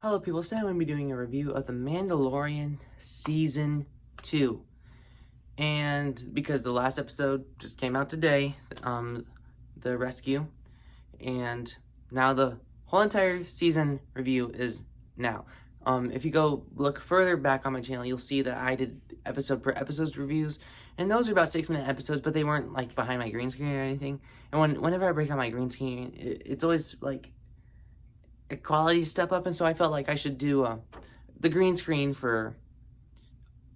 Hello people, today I'm going to be doing a review of The Mandalorian Season 2. And because the last episode just came out today, The Rescue, and now the whole entire season review is now. If you go look further back on my channel, you'll see that I did episode per episode reviews, and those are about 6-minute episodes, but they weren't like behind my green screen or anything. And whenever I break out my green screen, it's always like a quality step up, and so I felt like I should do the green screen for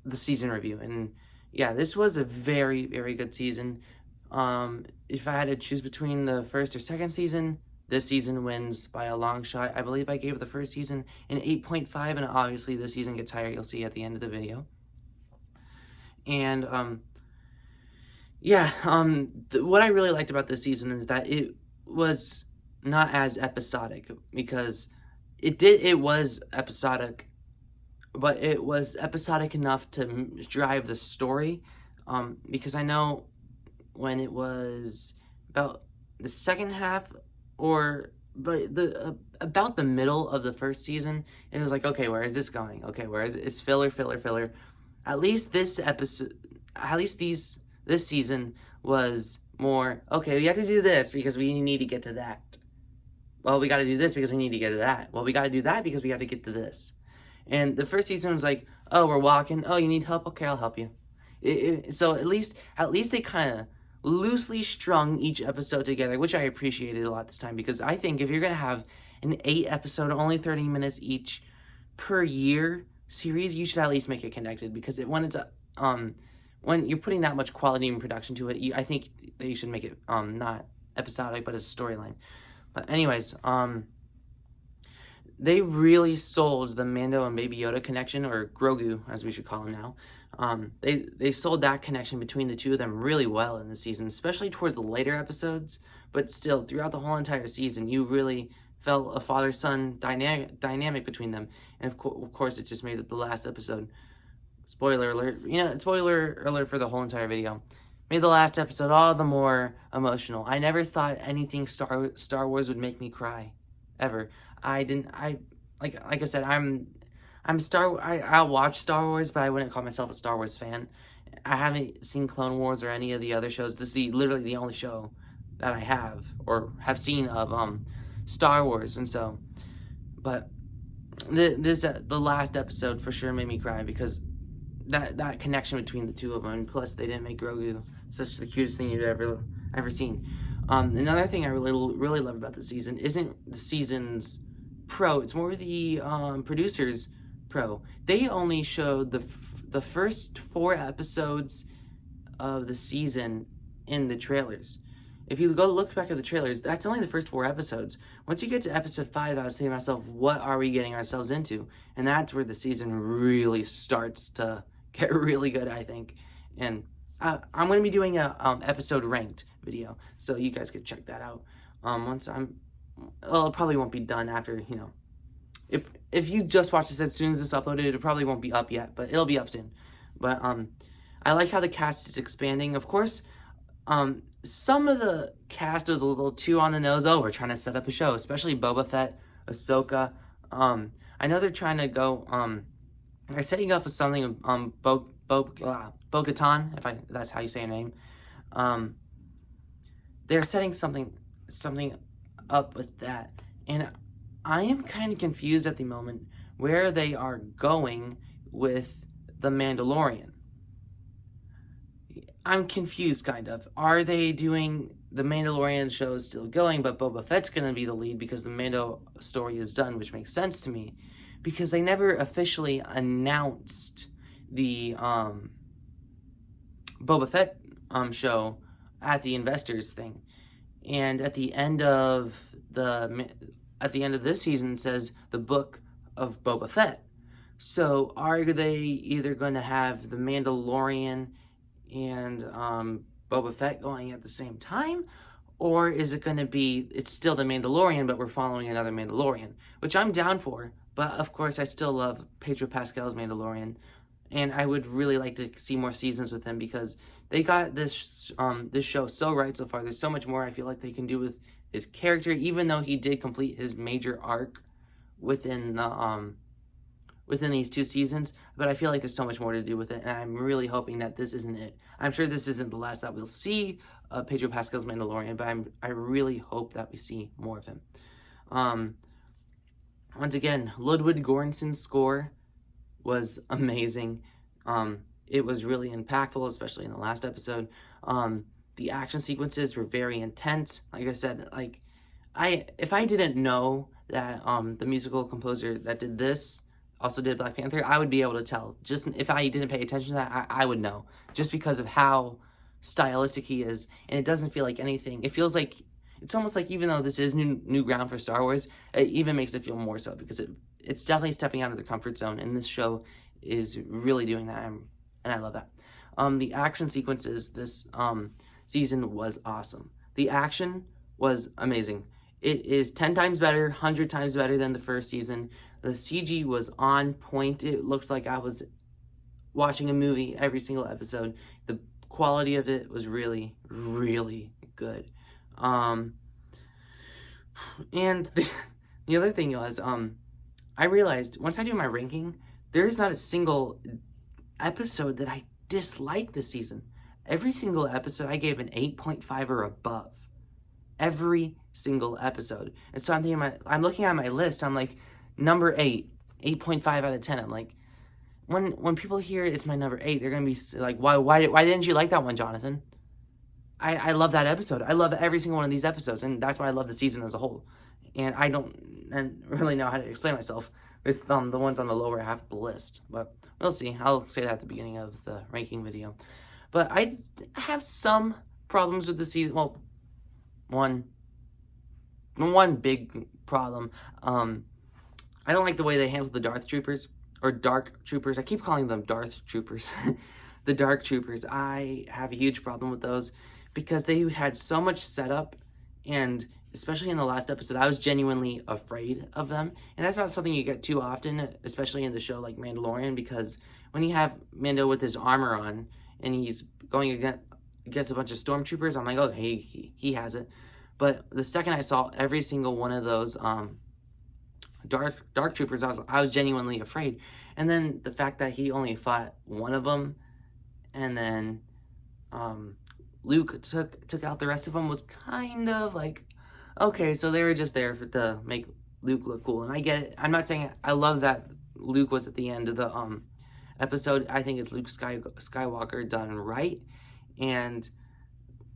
the season review. And yeah, this was a very, very good season. If I had to choose between the first or second season, this season wins by a long shot. I believe I gave the first season an 8.5, and obviously this season gets higher. You'll see at the end of the video. And what I really liked about this season is that it was not as episodic, because it was episodic, but it was episodic enough to drive the story, because I know when it was about the second half, about the middle of the first season, it was like, okay, where is this going? Okay, where is it? It's filler. At least this season was more, okay, we have to do this because we need to get to that. Well, we got to do this because we need to get to that. Well, we got to do that because we got to get to this. And the first season was like, oh, we're walking. Oh, you need help? Okay, I'll help you. So at least they kind of loosely strung each episode together, which I appreciated a lot this time, because I think if you're going to have an 8-episode, only 30 minutes each per year series, you should at least make it connected, because when you're putting that much quality and production to it, I think that you should make it not episodic, but a storyline. But anyways, they really sold the Mando and Baby Yoda connection, or Grogu, as we should call him now. They sold that connection between the two of them really well in the season, especially towards the later episodes. But still, throughout the whole entire season, you really felt a father-son dynamic between them. And of course, it just made it the last episode. Spoiler alert. Spoiler alert for the whole entire video. Made the last episode all the more emotional. I never thought anything Star Wars would make me cry, ever. Like I said, I'll watch Star Wars, but I wouldn't call myself a Star Wars fan. I haven't seen Clone Wars or any of the other shows. This is literally the only show that I have seen of Star Wars, and so, but the last episode for sure made me cry, because that connection between the two of them, and plus they didn't make Grogu such the cutest thing you've ever seen. Another thing I really love about the season isn't the season's pro, it's more the producers pro. They only showed the first 4 episodes of the season in the trailers. If you go look back at the trailers, that's only the first 4 episodes. Once you get to episode 5, I was saying to myself, what are we getting ourselves into? And that's where the season really starts to get really good, I think. And I'm going to be doing a episode ranked video, so you guys could check that out. It probably won't be done after, if you just watch this as soon as it's uploaded, it probably won't be up yet, but it'll be up soon. But I like how the cast is expanding. Of course, some of the cast was a little too on the nose. Oh, we're trying to set up a show, especially Boba Fett, Ahsoka. I know they're trying to go, they're setting up with something, Bo-Katan, if that's how you say her name. They're setting something up with that, and I am kind of confused at the moment where they are going with The Mandalorian. I'm confused, kind of. Are they doing the Mandalorian show is still going, but Boba Fett's going to be the lead because the Mando story is done, which makes sense to me, because they never officially announced the Boba Fett show at the investors thing. And at the end of this season, it says the book of Boba Fett. So are they either going to have the Mandalorian and Boba Fett going at the same time? Or is it going to be, it's still the Mandalorian, but we're following another Mandalorian, which I'm down for. But of course, I still love Pedro Pascal's Mandalorian, and I would really like to see more seasons with him, because they got this show so right so far. There's so much more I feel like they can do with his character, even though he did complete his major arc within the within these 2 seasons, but I feel like there's so much more to do with it, and I'm really hoping that this isn't it. I'm sure this isn't the last that we'll see of Pedro Pascal's Mandalorian, but I really hope that we see more of him. Once again, Ludwig Göransson's score was amazing. It was really impactful, especially in the last episode. The action sequences were very intense. Like I said, like if I didn't know that the musical composer that did this also did Black Panther, I would be able to tell. Just if I didn't pay attention to that, I would know. Just because of how stylistic he is, and it doesn't feel like anything. It feels like it's almost like, even though this is new ground for Star Wars, it even makes it feel more so because it's definitely stepping out of the comfort zone, and this show is really doing that, and I love that. The action sequences this season was awesome. The action was amazing. It is 10 times better, 100 times better than the first season. The CG was on point. It looked like I was watching a movie every single episode. The quality of it was really, really good. And the other thing was, I realized once I do my ranking, there is not a single episode that I dislike this season. Every single episode I gave an 8.5 or above. Every single episode. And so I'm looking at my list, I'm like, number 8, 8.5 out of 10. I'm like, when people hear it's my number 8, they're gonna be like, why didn't you like that one, Jonathan? I love that episode. I love every single one of these episodes, and that's why I love the season as a whole. And I don't really know how to explain myself with the ones on the lower half of the list, but we'll see. I'll say that at the beginning of the ranking video. But I have some problems with the season. Well, one big problem. I don't like the way they handled the Darth Troopers, or Dark Troopers. I keep calling them Darth Troopers. The Dark Troopers. I have a huge problem with those because they had so much setup, and especially in the last episode, I was genuinely afraid of them. And that's not something you get too often, especially in the show like Mandalorian, because when you have Mando with his armor on and he's going against a bunch of stormtroopers, I'm like, okay, he has it. But the second I saw every single one of those dark troopers, I was genuinely afraid. And then the fact that he only fought one of them, and then Luke took out the rest of them, was kind of like, okay, so they were just there to make Luke look cool. And I get it. I'm not saying I love that Luke was at the end of the episode. I think it's Luke Skywalker done right, and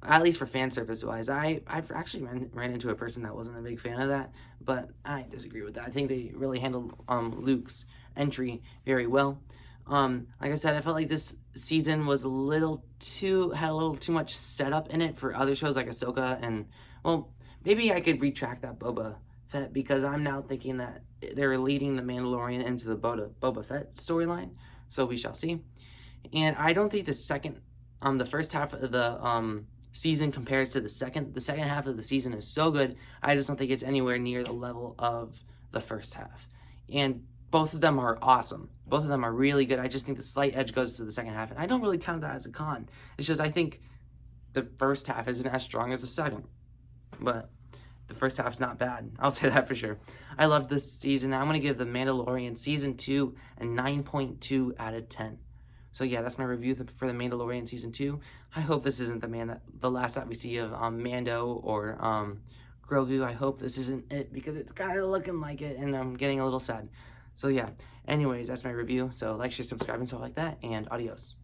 at least for fan service wise, I've actually ran into a person that wasn't a big fan of that, but I disagree with that. I think they really handled Luke's entry very well. Like I said, I felt like this season was had a little too much setup in it for other shows like Ahsoka, and well, maybe I could retract that Boba Fett, because I'm now thinking that they're leading the Mandalorian into the Boba Fett storyline, so we shall see. And I don't think the first half of the season compares to the second. The second half of the season is so good. I just don't think it's anywhere near the level of the first half. And both of them are awesome. Both of them are really good. I just think the slight edge goes to the second half, and I don't really count that as a con. It's just I think the first half isn't as strong as the second, but the first half's not bad. I'll say that for sure. I love this season. I'm going to give The Mandalorian Season 2 a 9.2 out of 10. So yeah, that's my review for The Mandalorian Season 2. I hope this isn't the last that we see of Mando or Grogu. I hope this isn't it, because it's kind of looking like it, and I'm getting a little sad. So yeah, anyways, that's my review. So like, share, subscribe, and stuff like that, and adios.